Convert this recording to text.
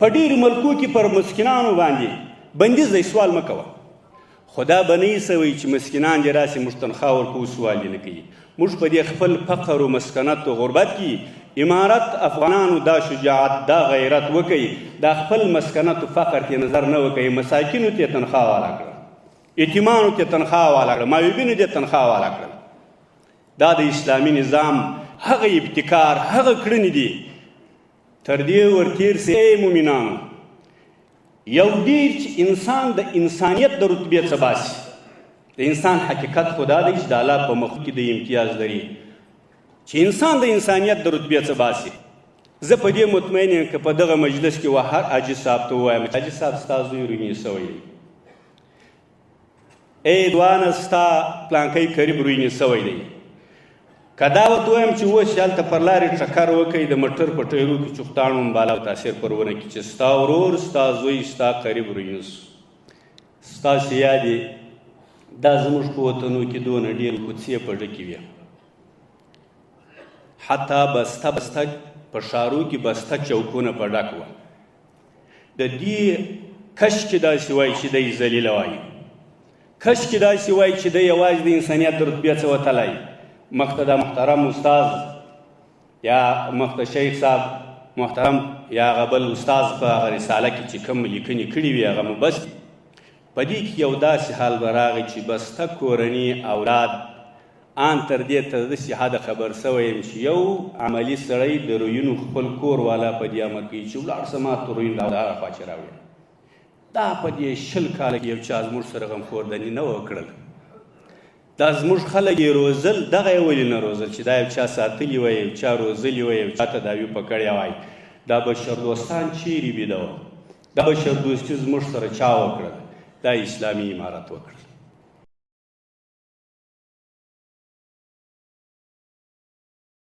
په ډېرو ملکو کې پر مسکینانو باندې بندیز دی، سوال مه کوه. خو دا به نه ایسوئ چې مسکینان دې راسي موږ تنخوا ورکوو، سوال دې نه کوي. موږ په دې خپل فقر و مسکنت و غربت کې امارت افغانانو دا شجاعت دا غیرت وکوي، دا خپل مسکنت و فقر کې نظر نه وکوي. مساکینو ته تنخوا والا کړه، یتیمانو ته تنخوا والا کړه، معیوبینو ته تنخوا والا کړه. دا د اسلامي نظام هغه ابتکار، هغه کړنې دي. تر دې ورتېر سي ای مومنانو، یو ډېر چې انسان د انسانیت د رتبې څه باسي. د انسان حقیقت خو دا دی چې د الله په مخ کې د امتیاز لري، چې انسان د انسانیت د رتبې څه باسي. زه په دې مطمئن یم که په دغه مجلس کې هر حاجي صاحب ته ووایم چې حاجي صاحب ستا زوی روینې سوی دی، ای دوانه ستا پلانکی قریب روینې سوی دی. که دا ورته ووایم چې اوس چې هلته پر لارې ټکر وکړي د موټر په ټایرو کې چوختاڼ ومباله او تاثیر پر ونه کړي چې ستا ورور ستا زوی ستا قریب روین سو. ستاسې یادې دا زموږ په وطنو کې دونه ډېر کوڅې په ډکې وې، حتی بسته بسته په ښارو کې بسته چوکونه په ډک وه. د دې کش کې داسې وایي چې دی ذلیله وایي، کش کې داسې وایي چې دی یوازې د انسانیت د رتبې څه وتلی. مخته د محترم استاز یا مخته شیخ صاحب محترم یا هغه بل استاز په هغه رساله کې چې کوم لیکنې کړي وي هغه مو بس. په دې کې یو داسې حال به راغی چې بسته کورني اولاد ان تر دې ته داسې حده خبر سوی یم چې یو عملي سړی د رویونو خپل کور والا په دې امر کوي چې ولاړ شه ما ته روین له هغه خوا چې راوړې. دا په دې 20 کاله کې یو چا زموږ سره غمخوردني نه وکړل. دا زموږ خلک یې روزل، دغه یې ولې نه روزل چې دا یو چا ساتلي وای، یو چا روزلي وای، یو چا تداوي په کړې وای. دا بشردوستان چیرې بیده وه؟ دا بشردوستي زموږ سره چا وکړل؟ دا اسلامي امارت وکړل.